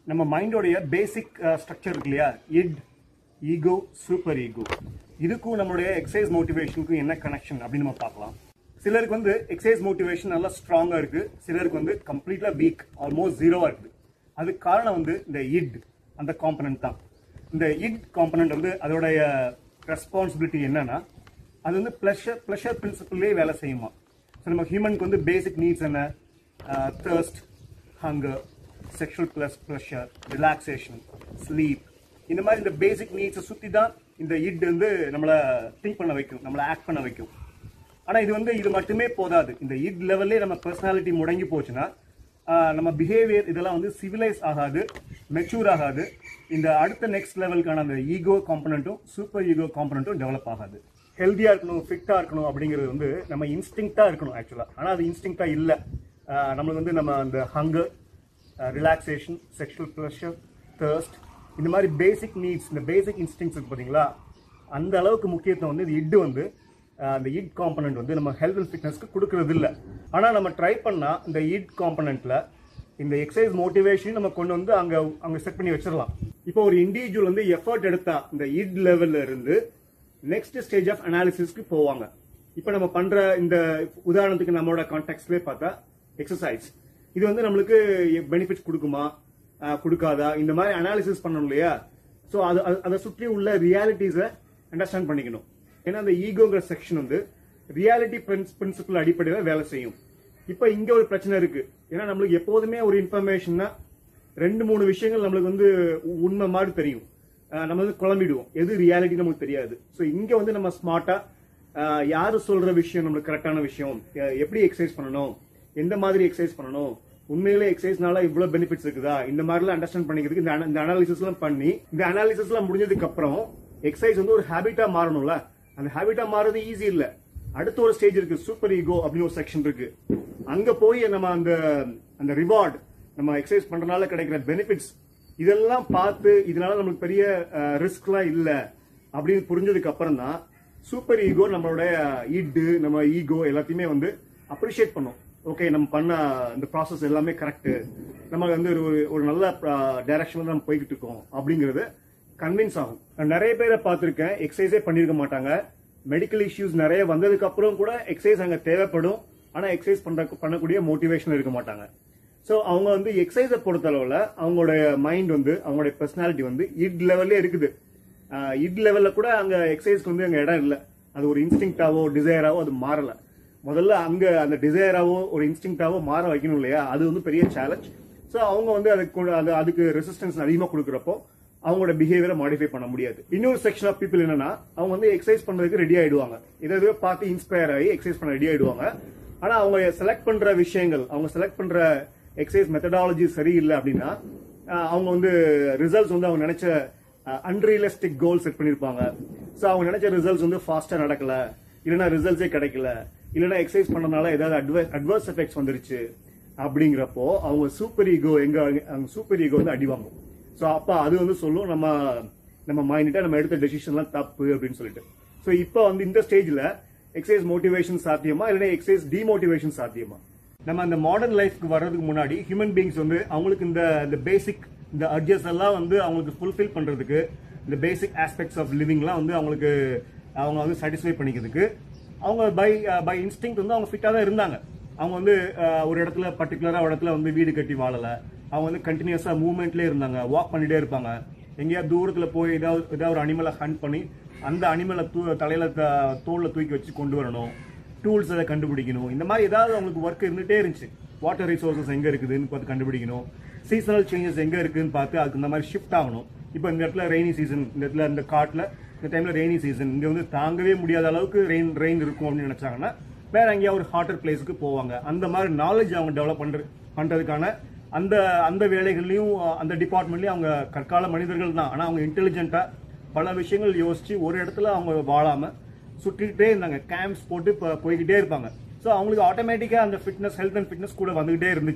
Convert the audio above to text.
நம்ம மைண்டோடைய பேசிக் ஸ்ட்ரக்சர் இருக்கு இல்லையா, இட், ஈகோ, சூப்பர் ஈகோ, இதுக்கும் நம்மளுடைய எக்ஸசைஸ் மோட்டிவேஷனுக்கும் என்ன கனெக்ஷன் அப்படின்னு நம்ம பார்க்கலாம். சிலருக்கு வந்து எக்ஸசைஸ் மோட்டிவேஷன் நல்லா ஸ்ட்ராங்கா இருக்கு, சிலருக்கு வந்து கம்ப்ளீட்லா வீக், ஆல்மோஸ்ட் ஜீரோவா இருக்குது. அதுக்கு காரணம் வந்து இந்த இட் அந்த காம்பனன்ட் தான். இந்த இட் காம்பனன்ட் வந்து அதோடைய ரெஸ்பான்சிபிலிட்டி என்னன்னா, அது வந்து ப்ளஷர் பிரின்சிபிள்லேயே வேலை செய்யுமா. ஸோ நம்ம ஹியூமனுக்கு வந்து பேசிக் நீட்ஸ் என்ன, thirst, hunger, sexual pleasure, relaxation, sleep, இந்த மாதிரி இந்த பேசிக் நீட்ஸை சுற்றி தான் இந்த இட் வந்து நம்மளை திங்க் பண்ண வைக்கும், நம்மளை ஆக்ட் பண்ண வைக்கும். ஆனால் இது மட்டுமே போதாது. இந்த இட் லெவல்லே நம்ம பர்சனாலிட்டி முடங்கி போச்சுன்னா நம்ம பிஹேவியர் இதெல்லாம் வந்து சிவிலைஸ் ஆகாது, மெச்சூர் ஆகாது. இந்த அடுத்த நெக்ஸ்ட் லெவலுக்கான அந்த ஈகோ காம்பனண்ட்டும் சூப்பர் ஈகோ காம்பனண்ட்டும் டெவலப் ஆகாது. ஹெல்த்தியாக இருக்கணும், ஃபிட்டாக இருக்கணும் அப்படிங்கிறது வந்து நம்ம இன்ஸ்டிங்க்டாக இருக்கணும் ஆக்சுவலாக. ஆனால் அது இன்ஸ்டிங்க்டாக இல்லை. நம்மளுக்கு வந்து நம்ம அந்த hunger, relaxation, sexual pleasure, thirst, இந்த மாதிரி பேசிக் நீட்ஸ், இந்த பேசிக் இன்ஸ்டிங்க்ஸ் இருக்கு பார்த்தீங்களா, அந்த அளவுக்கு முக்கியத்துவம் வந்து இது இட் வந்து அந்த இட் காம்பனண்ட் வந்து நம்ம ஹெல்த் அண்ட் ஃபிட்னஸ்க்கு கொடுக்கறது இல்லை. ஆனால் நம்ம ட்ரை பண்ணால் இந்த இட் காம்பனண்ட்டில் இந்த எக்ஸசைஸ் மோட்டிவேஷன் நம்ம கொண்டு வந்து அங்கே செட் பண்ணி வச்சிடலாம். இப்போ ஒரு இண்டிவிஜுவல் வந்து எஃபர்ட் எடுத்தா இந்த இட் லெவல்ல இருந்து நெக்ஸ்ட் ஸ்டேஜ் ஆஃப் அனாலிசிஸ்க்கு போவாங்க. இப்போ நம்ம பண்ற இந்த உதாரணத்துக்கு நம்மளோட கான்டெக்ட்லேயே பார்த்தா எக்ஸசைஸ், இது வந்து நம்மளுக்கு பெனிஃபிட்ஸ் கொடுக்குமா கொடுக்காதா, இந்த மாதிரி அனாலிசிஸ் பண்ணணும் இல்லையா. ஸோ அதை சுற்றி உள்ள ரியாலிட்டிஸை அண்டர்ஸ்டாண்ட் பண்ணிக்கணும். ஏன்னா அந்த ஈகோங்கிற செக்ஷன் வந்து ரியாலிட்டி பிரின்சிபிள் அடிப்படையில் வேலை செய்யும். இப்போ இங்க ஒரு பிரச்சனை இருக்கு. ஏன்னா நம்மளுக்கு எப்போதுமே ஒரு இன்ஃபர்மேஷன்னா 2-3 விஷயங்கள் நம்மளுக்கு வந்து உண்மை மாதிரி தெரியும், நம்ம வந்து குழம்பிடுவோம், எது ரியாலிட்டி நமக்கு தெரியாது. ஸோ இங்க வந்து நம்ம ஸ்மார்ட்டா யாரு சொல்ற விஷயம் நம்மளுக்கு கரெக்டான விஷயம், எப்படி எக்ஸசைஸ் பண்ணணும், எந்த மாதிரி எக்ஸசைஸ் பண்ணணும், உண்மையிலே எக்ஸசைஸ்னால இவ்வளவு பெனிஃபிட்ஸ் இருக்குதா, இந்த மாதிரிலாம் அண்டர்ஸ்டாண்ட் பண்ணிக்கிறதுக்கு இந்த அனாலிசிஸ்லாம் பண்ணி, இந்த அனாலிசிஸ்லாம் முடிஞ்சதுக்கு அப்புறம் எக்ஸசைஸ் வந்து ஒரு ஹேபிட்டா மாறணும்ல. அந்த ஹேபிட்டா மாறது ஈஸி இல்ல. அடுத்த ஒரு ஸ்டேஜ் இருக்கு, சூப்பர் ஈகோ அப்படின்னு ஒரு செக்ஷன் இருக்கு. அங்க போய் நம்ம அந்த ரிவார்ட், நம்ம எக்ஸசைஸ் பண்றதுனால கிடைக்கிற பெனிஃபிட்ஸ், இதெல்லாம் பார்த்து இதனால நமக்கு பெரிய ரிஸ்க்லாம் இல்ல அப்படின்னு புரிஞ்சதுக்கு அப்புறம் தான் சூப்பர் ஈகோ நம்மளோட இட், நம்ம ஈகோ எல்லாத்தையுமே வந்து அப்ரிஷியேட் பண்ணும். ஓகே, நம்ம பண்ண இந்த ப்ராசஸ் எல்லாமே கரெக்ட், நம்ம வந்து ஒரு நல்ல டைரக்ஷன்ல நம்ம போய்கிட்டு இருக்கோம் அப்படிங்கறது கன்வின்ஸ் ஆகும். நான் நிறைய பேரை பார்த்திருக்கேன், எக்ஸசைஸே பண்ணிருக்க மாட்டாங்க. மெடிக்கல் இஷ்யூஸ் நிறைய வந்ததுக்கு அப்புறம் கூட எக்ஸசைஸ் அங்க தேவைப்படும், ஆனா எக்ஸசைஸ் பண்ணக்கூடிய மோட்டிவேஷன் இருக்க மாட்டாங்க. ஸோ அவங்க வந்து எக்ஸசைஸை பொறுத்த அளவுல அவங்களுடைய மைண்ட் வந்து, அவங்களுடைய பர்சனாலிட்டி வந்து இட் லெவல்லே இருக்குது. இட் லெவல்ல கூட அங்க எக்ஸசைஸ்க்கு வந்து அங்க இடம் இல்லை. அது ஒரு இன்ஸ்டிங்டாவோ டிசைராவோ அது மாறல. முதல்ல அங்க அந்த டிசைராவோ ஒரு இன்ஸ்டிங்டாவோ மாற வைக்கணும் இல்லையா, அது வந்து பெரிய சேலஞ்ச். ஸோ அவங்க வந்து அதுக்கு ரெசிஸ்டன்ஸ் அதிகமாக கொடுக்குறப்போ அவங்களோட பிஹேவியரை மாடிஃபை பண்ண முடியாது. இன்னொரு செக்ஷன் ஆஃப் பீப்புள் என்னன்னா, அவங்க வந்து எக்ஸசைஸ் பண்றதுக்கு ரெடி ஆயிடுவாங்க, இதை பார்த்து இன்ஸ்பயர் ஆகி எக்ஸசைஸ் பண்ண ரெடி ஆயிடுவாங்க. ஆனா அவங்க செலக்ட் பண்ற விஷயங்கள், அவங்க செலக்ட் பண்ற எக்ஸசைஸ் மெத்தடாலஜி சரியில்லை அப்படின்னா அவங்க வந்து ரிசல்ட்ஸ் வந்து அவங்க நினைச்ச அன்ரியலிஸ்டிக் கோல் செட் பண்ணிருப்பாங்க. ஸோ அவங்க நினைச்ச ரிசல்ட்ஸ் வந்து ஃபாஸ்டா நடக்கல, இல்லைன்னா ரிசல்ட்ஸே கிடைக்கல, இல்லைன்னா எக்ஸசைஸ் பண்ணனால ஏதாவது அட்வர்ஸ் எஃபெக்ட்ஸ் வந்துருச்சு. அப்படிங்கிறப்போ அவங்க சூப்பர் ஈகோ சூப்பர் ஈகோ வந்து அடிவாங்கும். ஸோ அப்போ அது வந்து சொல்லும், நம்ம மைண்ட்டை நம்ம எடுத்த டெசிஷன்லாம் தப்பு அப்படின்னு சொல்லிட்டு. ஸோ இப்போ வந்து இந்த ஸ்டேஜ்ல எக்ஸசைஸ் மோட்டிவேஷன் சாத்தியமா, இல்லைன்னா எக்ஸசைஸ் டிமோட்டிவேஷன் சாத்தியமா? நம்ம அந்த மாடர்ன் லைஃப்க்கு வர்றதுக்கு முன்னாடி ஹியூமன் பீங்ஸ் வந்து அவங்களுக்கு இந்த பேசிக் இந்த அர்ஜஸ் எல்லாம் வந்து அவங்களுக்கு ஃபுல்ஃபில் பண்றதுக்கு, இந்த பேசிக் ஆஸ்பெக்ட்ஸ் ஆஃப் லிவிங்லாம் வந்து அவங்க வந்து சாட்டிஸ்ஃபை பண்ணிக்கிறதுக்கு அவங்க பை இன்ஸ்டிங்க்ட் வந்து அவங்க ஃபிட்டாக தான் இருந்தாங்க. அவங்க வந்து ஒரு இடத்துல பர்டிகுலரா ஒரு இடத்துல வந்து வீடு கட்டி வாழல, அவங்க வந்து கண்டினியூஸா மூவ்மெண்ட்லேயே இருந்தாங்க, வாக் பண்ணிட்டே இருப்பாங்க. எங்கேயாவது தூரத்துல போய் ஏதாவது ஒரு அனிமலை ஹண்ட் பண்ணி அந்த அனிமலை தலையில தோல்ல தூக்கி வச்சு கொண்டு வரணும், டூல்ஸ் அதை கண்டுபிடிக்கணும். இந்த மாதிரி ஏதாவது அவங்களுக்கு ஒர்க் இருந்துட்டே இருந்துச்சு. வாட்டர் ரிசோர்சஸ் எங்க இருக்குதுன்னு பார்த்து கண்டுபிடிக்கணும், சீசனல் சேஞ்சஸ் எங்க இருக்குன்னு பார்த்து அதுக்கு இந்த மாதிரி ஷிஃப்ட் ஆகணும். இப்போ இந்த இடத்துல ரெய்னி சீசன், இந்த இடத்துல இந்த காட்டுல இந்த டைம்ல ரெய்னி சீசன், இங்க வந்து தாங்கவே முடியாத அளவுக்கு ரெயின் இருக்கும் அப்படின்னு நினைச்சாங்கன்னா வேற எங்கேயாவது ஒரு ஹாட்டர் பிளேஸுக்கு போவாங்க. அந்த மாதிரி நாலேஜ் அவங்க டெவலப் பண்றதுக்கான அந்த வேலைகள்லையும் அந்த டிபார்ட்மெண்ட்லயும் அவங்க கற்கால மனிதர்கள் தான். ஆனா அவங்க இன்டெலிஜென்ட்டா பல விஷயங்கள் யோசிச்சு ஒரு இடத்துல அவங்க வாழாம சுற்றிக்கிட்டே இருந்தாங்க, கேம்ப்ஸ் போட்டு போய்கிட்டே இருப்பாங்க. ஸோ அவங்களுக்கு ஆட்டோமேட்டிக்கா அந்த ஃபிட்னஸ், ஹெல்த் அண்ட் ஃபிட்னஸ் கூட வந்துகிட்டே இருந்துச்சு.